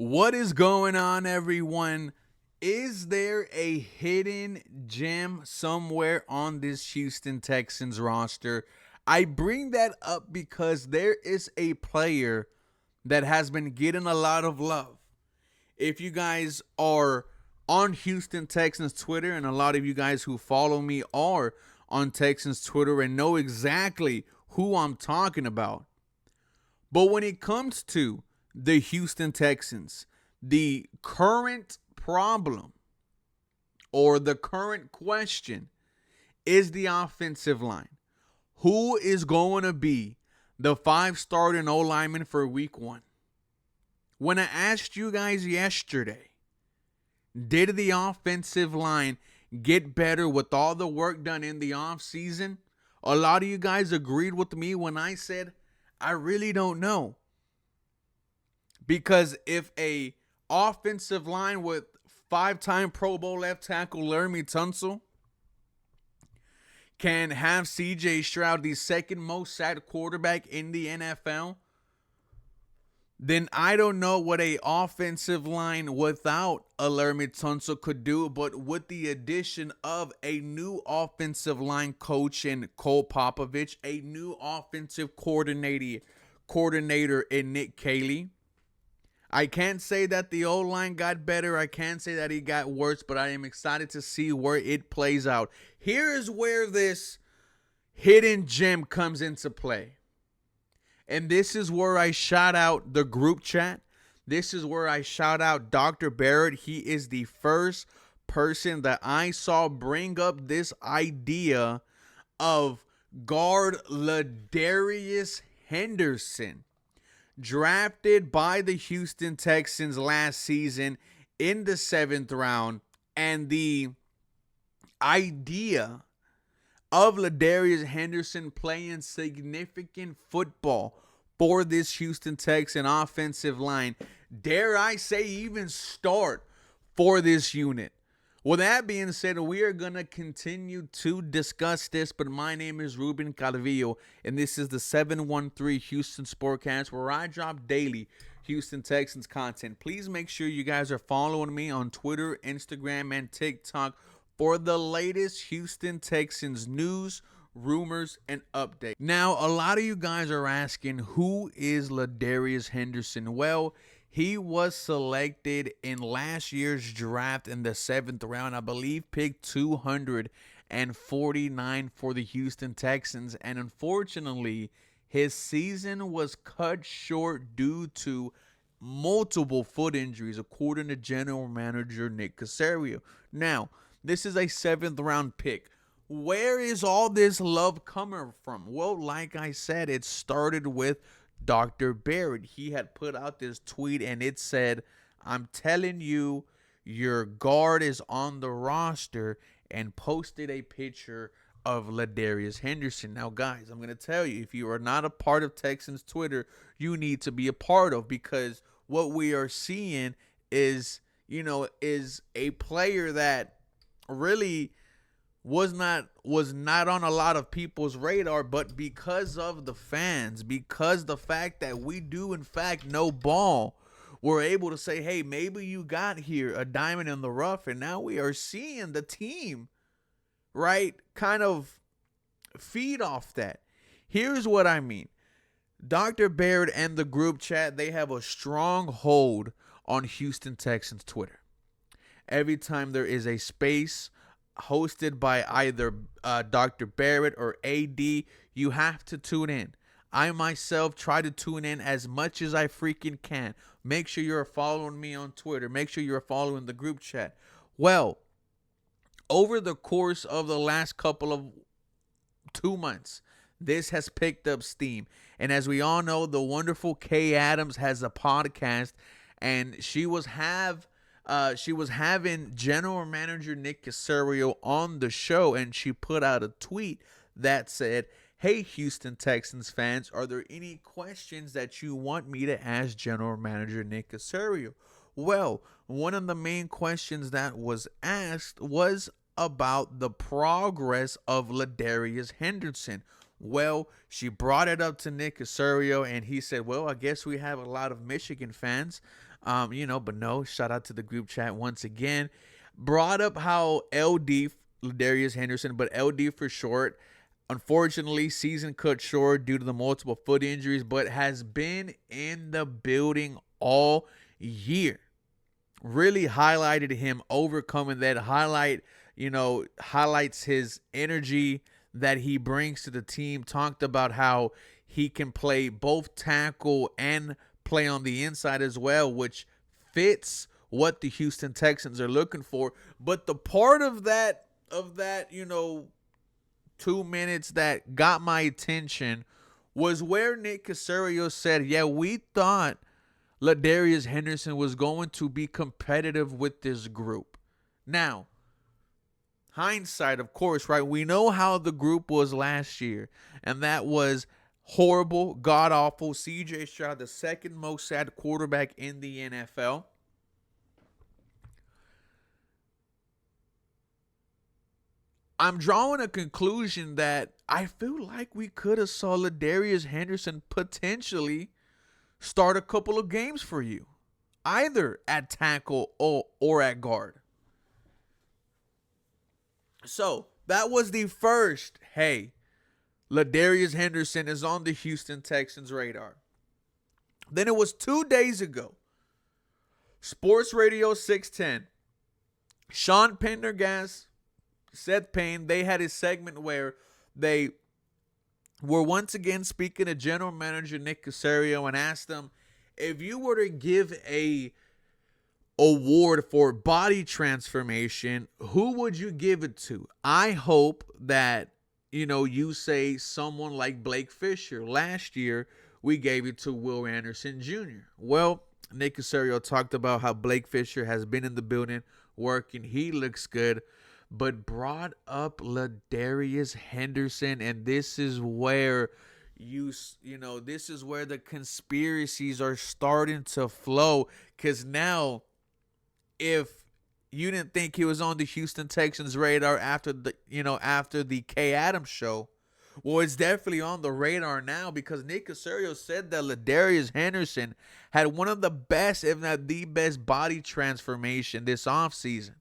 What is going on, everyone? Is there a hidden gem somewhere on this Houston Texans roster? I bring that up because there is a player that has been getting a lot of love. If you guys are on Houston Texans Twitter, and a lot of you guys who follow me are on Texans Twitter and know exactly who I'm talking about. But when it comes to the Houston Texans, the current problem or the current question is the offensive line. Who is going to be the 5 starting O lineman for week 1? When I asked you guys yesterday, did the offensive line get better with all the work done in the offseason? A lot of you guys agreed with me when I said, I really don't know. Because if a offensive line with 5-time Pro Bowl left tackle Laremy Tunsil can have CJ Stroud the second most sacked quarterback in the NFL, then I don't know what a offensive line without a Laremy Tunsil could do. But with the addition of a new offensive line coach in Cole Popovich, a new offensive coordinator in Nick Caley, I can't say that the O-line got better. I can't say that he got worse, but I am excited to see where it plays out. Here is where this hidden gem comes into play. And this is where I shout out the group chat. This is where I shout out Dr. Barrett. He is the first person that I saw bring up this idea of guard Ladarius Henderson, drafted by the Houston Texans last season in the 7th round. And the idea of Ladarius Henderson playing significant football for this Houston Texan offensive line, dare I say even start for this unit. With that being said, we are going to continue to discuss this, but my name is Ruben Calvillo, and this is the 713 Houston Sportcast, where I drop daily Houston Texans content. Please make sure you guys are following me on Twitter, Instagram, and TikTok for the latest Houston Texans news, rumors, and updates. Now, a lot of you guys are asking, who is Ladarius Henderson? Well, he was selected in last year's draft in the 7th round, I believe pick 249 for the Houston Texans. And unfortunately, his season was cut short due to multiple foot injuries, according to general manager Nick Caserio. Now, this is a 7th round pick. Where is all this love coming from? Well, like I said, it started with Dr. Barrett. He had put out this tweet and it said, I'm telling you, your guard is on the roster, and posted a picture of Ladarius Henderson. Now, guys, I'm going to tell you, if you are not a part of Texans Twitter, you need to be a part of, because what we are seeing is a player that really was not on a lot of people's radar, but because of the fans, because the fact that we do in fact know ball, we're able to say, hey, maybe you got here a diamond in the rough, and now we are seeing the team, right, kind of feed off that. Here's what I mean. Dr. Barrett and the group chat, they have a strong hold on Houston Texans Twitter. Every time there is a space hosted by either Dr. Barrett or AD, you have to tune in. I myself try to tune in as much as I freaking can. Make sure you're following me on Twitter. Make sure you're following the group chat. Well, over the course of the last couple of 2 months, this has picked up steam. And as we all know, the wonderful Kay Adams has a podcast, and she was having general manager Nick Caserio on the show, and she put out a tweet that said, hey, Houston Texans fans, are there any questions that you want me to ask general manager Nick Caserio? Well, one of the main questions that was asked was about the progress of Ladarius Henderson. Well, she brought it up to Nick Caserio, and he said, well, I guess we have a lot of Michigan fans. But no, shout out to the group chat once again. Brought up how LD, Ladarius Henderson, but LD for short, unfortunately, season cut short due to the multiple foot injuries, but has been in the building all year. Really highlighted him overcoming that. Highlights his energy that he brings to the team. Talked about how he can play both tackle and play on the inside as well, which fits what the Houston Texans are looking for. But the part of that 2 minutes that got my attention was where Nick Caserio said, yeah, we thought Ladarius Henderson was going to be competitive with this group. Now, hindsight, of course, right? We know how the group was last year, and that was horrible, god awful. CJ Stroud, the second most sacked quarterback in the NFL. I'm drawing a conclusion that I feel like we could have saw Ladarius Henderson potentially start a couple of games for you, either at tackle or at guard. So that was the first, hey, Ladarius Henderson is on the Houston Texans radar. Then it was 2 days ago. Sports Radio 610. Sean Pendergast, Seth Payne, they had a segment where they were once again speaking to general manager Nick Caserio and asked them, if you were to give a award for body transformation, who would you give it to? I hope that, you say someone like Blake Fisher. Last year, we gave it to Will Anderson Jr. Well, Nick Caserio talked about how Blake Fisher has been in the building working. He looks good, but brought up Ladarius Henderson, and this is where this is where the conspiracies are starting to flow, because now, if you didn't think he was on the Houston Texans radar after the Kay Adams show, well, it's definitely on the radar now, because Nick Caserio said that Ladarius Henderson had one of the best, if not the best, body transformation this offseason,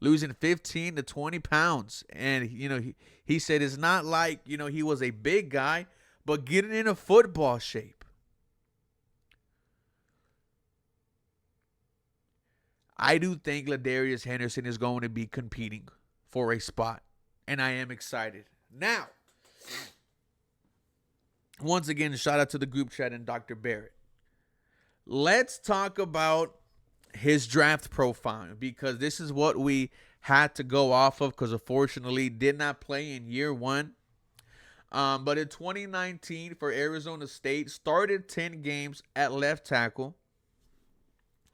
losing 15 to 20 pounds. And, he said it's not like, he was a big guy, but getting in a football shape. I do think Ladarius Henderson is going to be competing for a spot, and I am excited. Now, once again, shout out to the group chat and Dr. Barrett. Let's talk about his draft profile, because this is what we had to go off of, because unfortunately did not play in year one. But in 2019 for Arizona State, started 10 games at left tackle.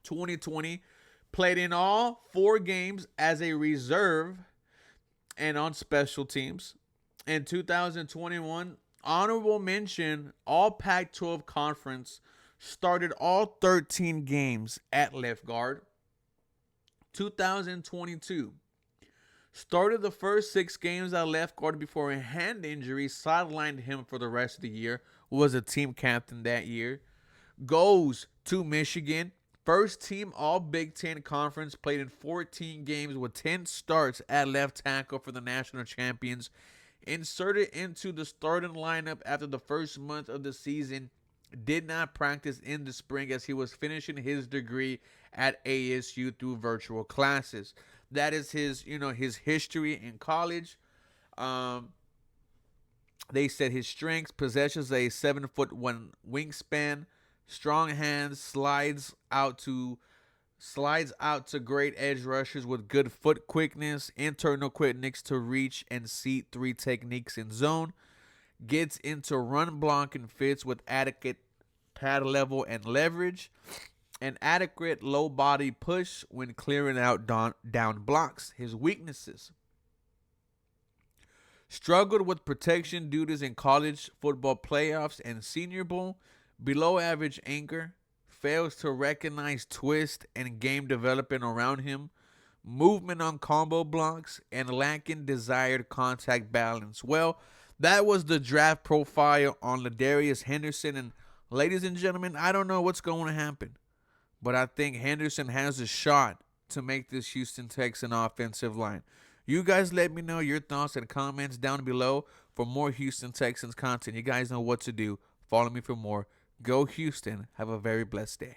2020, played in all 4 games as a reserve and on special teams. In 2021, honorable mention, all Pac-12 conference, started all 13 games at left guard. 2022, started the first 6 games at left guard before a hand injury sidelined him for the rest of the year. Was a team captain that year. Goes to Michigan. First team all Big Ten Conference, played in 14 games with 10 starts at left tackle for the national champions. Inserted into the starting lineup after the first month of the season. Did not practice in the spring as he was finishing his degree at ASU through virtual classes. That is his history in college. They said his strengths: possesses a 7'1" wingspan, strong hands, slides out to great edge rushers with good foot quickness, internal quickness to reach and seat 3 techniques in zone. Gets into run block and fits with adequate pad level and leverage. An adequate low body push when clearing out down blocks. His weaknesses: struggled with protection duties in college football playoffs and Senior Bowl. Below average anchor. Fails to recognize twist and game development around him. Movement on combo blocks and lacking desired contact balance. Well, that was the draft profile on Ladarius Henderson. And ladies and gentlemen, I don't know what's going to happen, but I think Henderson has a shot to make this Houston Texan offensive line. You guys let me know your thoughts and comments down below for more Houston Texans content. You guys know what to do. Follow me for more. Go Houston. Have a very blessed day.